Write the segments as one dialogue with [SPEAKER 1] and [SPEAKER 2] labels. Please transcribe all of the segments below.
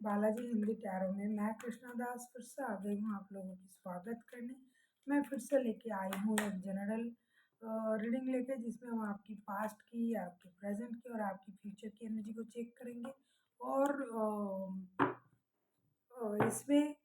[SPEAKER 1] Balaji Hindi tarot में मैं कृष्णा दास फिर से आ गई हूँ आप लोगों की स्वागत करने। मैं फिर से लेके आई हूँ एक जनरल रीडिंग लेके, जिसमें हम आपकी पास्ट की, आपकी प्रेजेंट की और आपकी फ्यूचर की एनर्जी को चेक करेंगे। और इसमें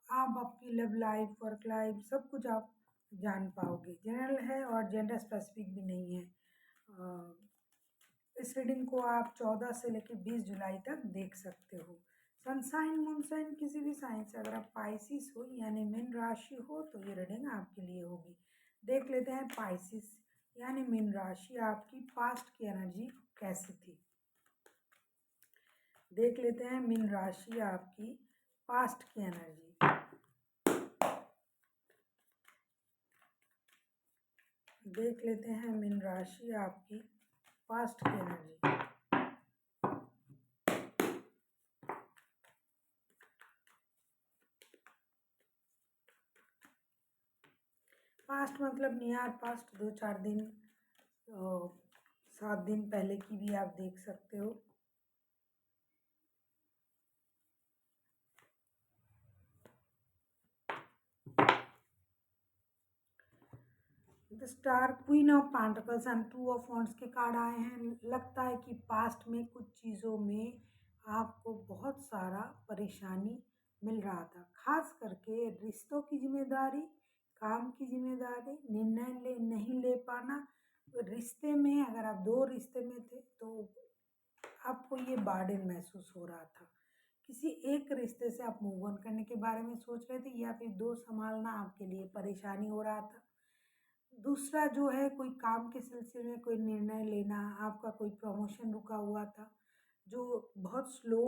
[SPEAKER 1] आप आपकी लव लाइफ, वर्क लाइफ, सब कुछ आप जान पाओगे। जनरल है और जेंडर स्पेसिफिक भी नहीं है। इस रीडिंग को आप 14 से लेकर 20 जुलाई तक देख सकते हो। सनसाइन मूनसाइन किसी भी साइन से अगर आप पाइसिस हो यानी मीन राशि हो तो ये रीडिंग आपके लिए होगी। देख लेते हैं पाइसिस यानी मीन राशि, आपकी पास्ट की एनर्जी कैसी थी। देख लेते हैं मीन राशि आपकी पास्ट की एनर्जी। देख लेते हैं मीन राशि आपकी पास्ट की एनर्जी। पास्ट मतलब नियर पास्ट, 2-4 दिन, 7 दिन पहले की भी आप देख सकते हो। The star, queen of pentacles and 2 of wands के कार्ड आए हैं। लगता है कि पास्ट में कुछ चीज़ों में आपको बहुत सारा परेशानी मिल रहा था, खास करके रिश्तों की जिम्मेदारी, काम की जिम्मेदारी, निर्णय नहीं ले पाना। रिश्ते में अगर आप 2 रिश्ते में थे तो आपको ये बर्डन महसूस हो रहा था। किसी एक रिश्ते से आप मूव ऑन करने के बारे में सोच रहे थे, या फिर 2 संभालना आपके लिए परेशानी हो रहा था। दूसरा जो है, कोई काम के सिलसिले में कोई निर्णय लेना, आपका कोई प्रमोशन रुका हुआ था जो बहुत स्लो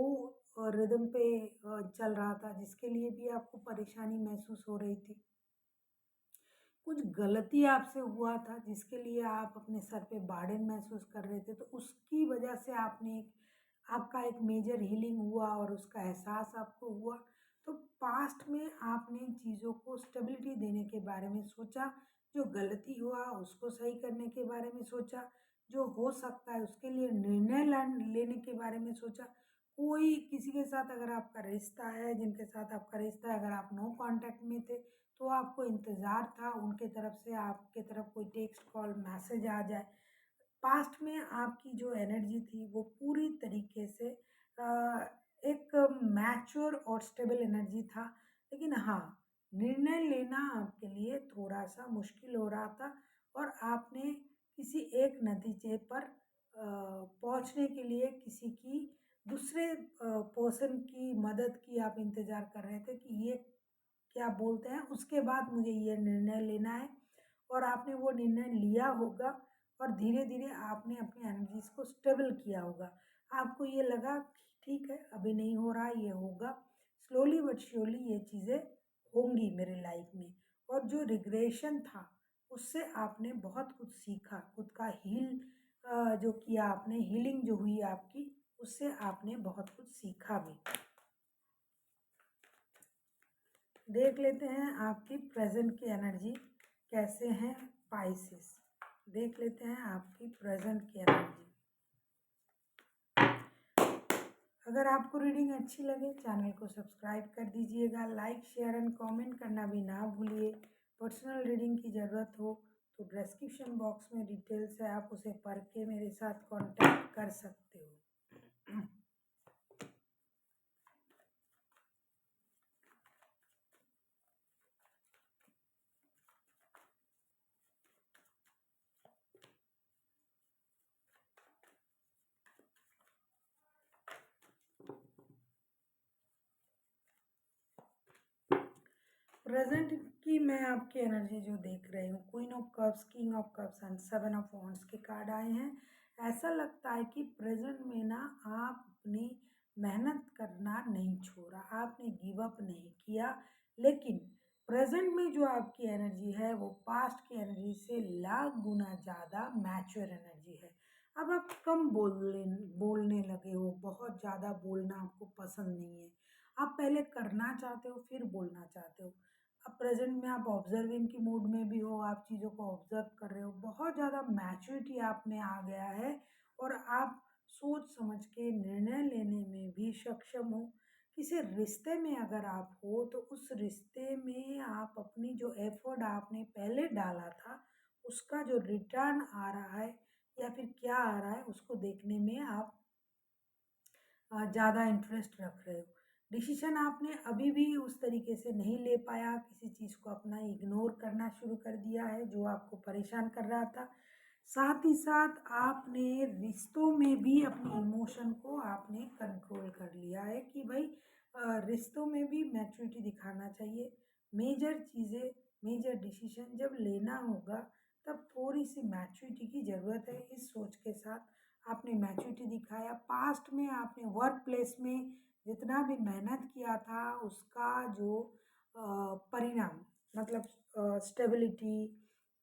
[SPEAKER 1] रिदम पे चल रहा था, जिसके लिए भी आपको परेशानी महसूस हो रही थी। कुछ गलती आपसे हुआ था जिसके लिए आप अपने सर पे बर्डन महसूस कर रहे थे, तो उसकी वजह से आपका एक मेजर हीलिंग हुआ और उसका एहसास आपको हुआ। तो पास्ट में आपने चीज़ों को स्टेबिलिटी देने के बारे में सोचा, जो गलती हुआ उसको सही करने के बारे में सोचा, जो हो सकता है उसके लिए निर्णय लेने के बारे में सोचा। कोई किसी के साथ अगर आपका रिश्ता है, जिनके साथ आपका रिश्ता है, अगर आप नो कांटेक्ट में थे तो आपको इंतज़ार था उनके तरफ से, आपके तरफ कोई टेक्स्ट कॉल मैसेज आ जाए। पास्ट में आपकी जो एनर्जी थी वो पूरी तरीके से एक मैच्योर और स्टेबल एनर्जी था। लेकिन हाँ, निर्णय लेना आपके लिए थोड़ा सा मुश्किल हो रहा था और आपने किसी एक नतीजे पर पहुंचने के लिए किसी की, दूसरे पर्सन की मदद की आप इंतज़ार कर रहे थे कि ये क्या बोलते हैं, उसके बाद मुझे ये निर्णय लेना है। और आपने वो निर्णय लिया होगा और धीरे धीरे आपने अपनी एनर्जीज को स्टेबल किया होगा। आपको ये लगा कि ठीक है, अभी नहीं हो रहा, ये होगा, स्लोली बट श्योरली ये चीज़ें होंगी मेरे लाइफ में। और जो रिग्रेशन था उससे आपने बहुत कुछ सीखा, खुद का जो किया आपने, हीलिंग जो हुई आपकी, उससे आपने बहुत कुछ सीखा भी। देख लेते हैं आपकी प्रेजेंट की एनर्जी कैसे हैं पाइसिस। देख लेते हैं आपकी प्रेजेंट की एनर्जी। अगर आपको रीडिंग अच्छी लगे चैनल को सब्सक्राइब कर दीजिएगा, लाइक शेयर एंड कमेंट करना भी ना भूलिए। पर्सनल रीडिंग की ज़रूरत हो तो डिस्क्रिप्शन बॉक्स में डिटेल्स है, आप उसे पढ़ के मेरे साथ कांटेक्ट कर सकते हो। प्रेजेंट की मैं आपकी एनर्जी जो देख रही हूँ, queen of cups, king of cups and 7 of wands के कार्ड आए हैं। ऐसा लगता है कि प्रेजेंट में ना आप अपनी मेहनत करना नहीं छोड़ा, आपने गिव अप नहीं किया। लेकिन प्रेजेंट में जो आपकी एनर्जी है वो पास्ट की एनर्जी से लाख गुना ज़्यादा मैच्योर एनर्जी है। अब आप कम बोलने लगे हो, बहुत ज़्यादा बोलना आपको पसंद नहीं है। आप पहले करना चाहते हो फिर बोलना चाहते हो। अब प्रेजेंट में आप ऑब्जर्विंग की मूड में भी हो, आप चीज़ों को ऑब्जर्व कर रहे हो, बहुत ज़्यादा मैच्योरिटी आप में आ गया है और आप सोच समझ के निर्णय लेने में भी सक्षम हो। किसी रिश्ते में अगर आप हो तो उस रिश्ते में आप अपनी जो एफर्ट आपने पहले डाला था उसका जो रिटर्न आ रहा है या फिर क्या आ रहा है उसको देखने में आप ज़्यादा इंटरेस्ट रख रहे हो। डिसीजन आपने अभी भी उस तरीके से नहीं ले पाया, किसी चीज़ को अपना इग्नोर करना शुरू कर दिया है जो आपको परेशान कर रहा था। साथ ही साथ आपने रिश्तों में भी अपनी इमोशन को आपने कंट्रोल कर लिया है कि भाई रिश्तों में भी मैच्योरिटी दिखाना चाहिए। मेजर चीज़ें, मेजर डिसीजन जब लेना होगा तब थोड़ी सी मैच्योरिटी की ज़रूरत है। इस सोच के साथ आपने मैच्योरिटी दिखाया। पास्ट में आपने वर्क प्लेस में जितना भी मेहनत किया था उसका जो परिणाम मतलब स्टेबिलिटी,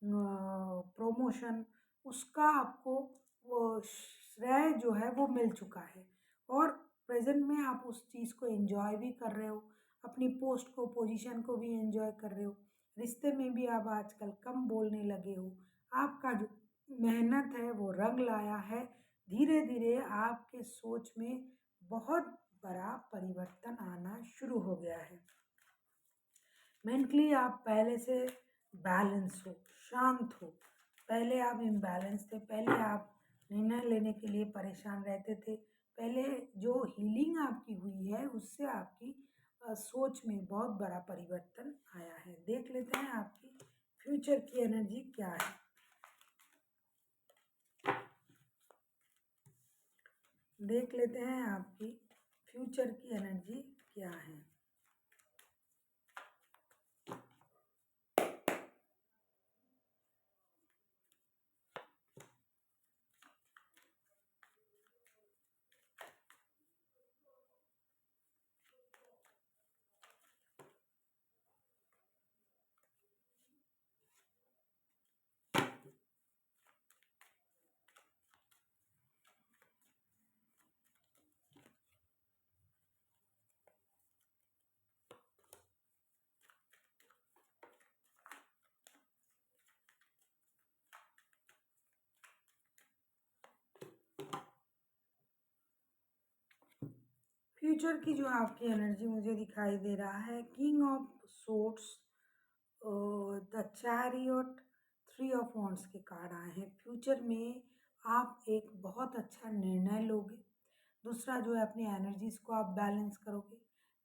[SPEAKER 1] प्रमोशन, उसका आपको वो श्रेय जो है वो मिल चुका है और प्रेजेंट में आप उस चीज़ को एंजॉय भी कर रहे हो, अपनी पोस्ट को, पोजीशन को भी एंजॉय कर रहे हो। रिश्ते में भी आप आजकल कम बोलने लगे हो। आपका जो मेहनत है वो रंग लाया है। धीरे धीरे आपके सोच में बहुत बड़ा परिवर्तन आना शुरू हो गया है। मेंटली आप पहले से बैलेंस हो, शांत हो। पहले आप इम्बैलेंस थे, पहले आप निर्णय लेने के लिए परेशान रहते थे। पहले जो हीलिंग आपकी हुई है उससे आपकी सोच में बहुत बड़ा परिवर्तन आया है। देख लेते हैं आपकी फ्यूचर की एनर्जी क्या है। देख लेते हैं आपकी फ्यूचर की एनर्जी क्या है। फ्यूचर की जो आपकी एनर्जी मुझे दिखाई दे रहा है, king of swords, the chariot, three of wands के कार्ड आए हैं। फ्यूचर में आप एक बहुत अच्छा निर्णय लोगे। दूसरा जो है अपनी एनर्जीज को आप बैलेंस करोगे।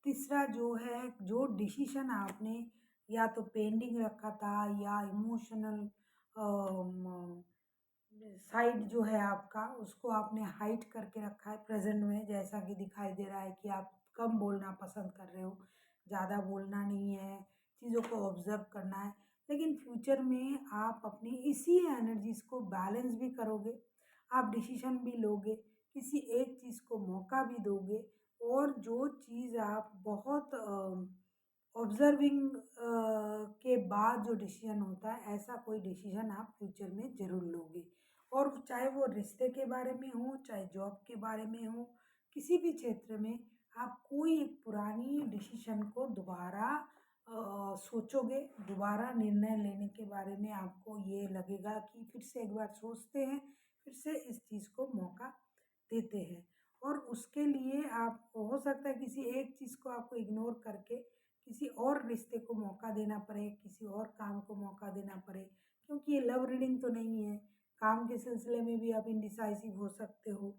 [SPEAKER 1] तीसरा जो है जो डिसीजन आपने या तो पेंडिंग रखा था या इमोशनल साइड जो है आपका उसको आपने हाइड करके रखा है प्रेजेंट में, जैसा कि दिखाई दे रहा है कि आप कम बोलना पसंद कर रहे हो, ज़्यादा बोलना नहीं है, चीज़ों को ऑब्जर्व करना है। लेकिन फ्यूचर में आप अपनी इसी एनर्जीज को बैलेंस भी करोगे, आप डिसीजन भी लोगे, किसी एक चीज़ को मौका भी दोगे और जो चीज़ आप बहुत ऑब्जर्विंग के बाद जो डिसीजन होता है ऐसा कोई डिसीजन आप फ्यूचर में ज़रूर लोगे। और चाहे वो रिश्ते के बारे में हो, चाहे जॉब के बारे में हो, किसी भी क्षेत्र में आप कोई एक पुरानी डिसीजन को दोबारा सोचोगे। दोबारा निर्णय लेने के बारे में आपको ये लगेगा कि फिर से एक बार सोचते हैं, फिर से इस चीज़ को मौका देते हैं। और उसके लिए आप हो सकता है किसी एक चीज़ को आपको इग्नोर करके किसी और रिश्ते को मौका देना पड़े, किसी और काम को मौका देना पड़े, क्योंकि ये लव रीडिंग तो नहीं है। काम के सिलसिले में भी आप इंडिसाइसिव हो सकते हो।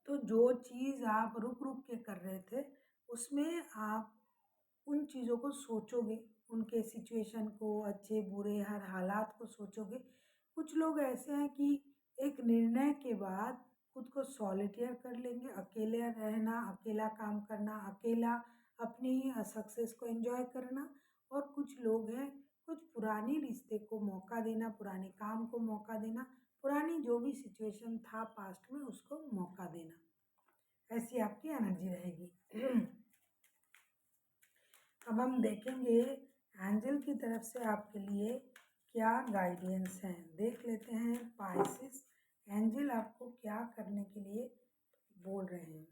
[SPEAKER 1] तो जो चीज़ आप रुक रुक के कर रहे थे उसमें आप उन चीज़ों को सोचोगे, उनके सिचुएशन को, अच्छे बुरे हर हालात को सोचोगे। कुछ लोग ऐसे हैं कि एक निर्णय के बाद खुद को सॉलिटेयर कर लेंगे, अकेले रहना, अकेला काम करना, अकेला अपनी सक्सेस को एंजॉय करना। और कुछ लोग हैं, कुछ पुरानी रिश्ते को मौका देना, पुराने काम को मौका देना, पुरानी जो भी सिचुएशन था पास्ट में उसको मौका देना। ऐसी आपकी एनर्जी रहेगी। अब हम देखेंगे एंजल की तरफ से आपके लिए क्या गाइडेंस है। देख लेते हैं पाइसेस, एंजल आपको क्या करने के लिए बोल रहे हैं।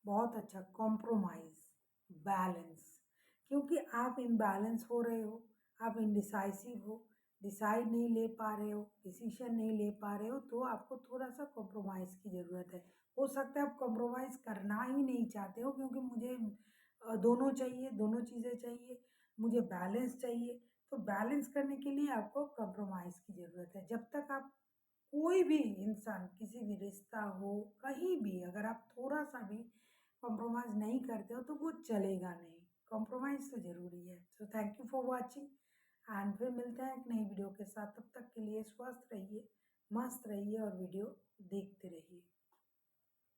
[SPEAKER 1] बहुत अच्छा, कॉम्प्रोमाइज, बैलेंस, क्योंकि आप इम्बैलेंस हो रहे हो, आप इनडिसाइसिव हो। डिसाइड नहीं ले पा रहे हो, डिसीजन नहीं ले पा रहे हो, तो आपको थोड़ा सा कॉम्प्रोमाइज़ की ज़रूरत है। हो सकता है आप कॉम्प्रोमाइज़ करना ही नहीं चाहते हो, क्योंकि मुझे दोनों चाहिए, दोनों चीज़ें चाहिए, मुझे बैलेंस चाहिए। तो बैलेंस करने के लिए आपको कॉम्प्रोमाइज़ की ज़रूरत है। जब तक आप कोई भी इंसान, किसी भी रिश्ता हो, कहीं भी अगर आप थोड़ा-सा भी कॉम्प्रोमाइज़ नहीं करते हो तो वो चलेगा नहीं। कॉम्प्रोमाइज़ तो ज़रूरी है। So thank you for watching and फिर मिलते हैं एक नई वीडियो के साथ। तब तक के लिए स्वस्थ रहिए, मस्त रहिए और वीडियो देखते रहिए।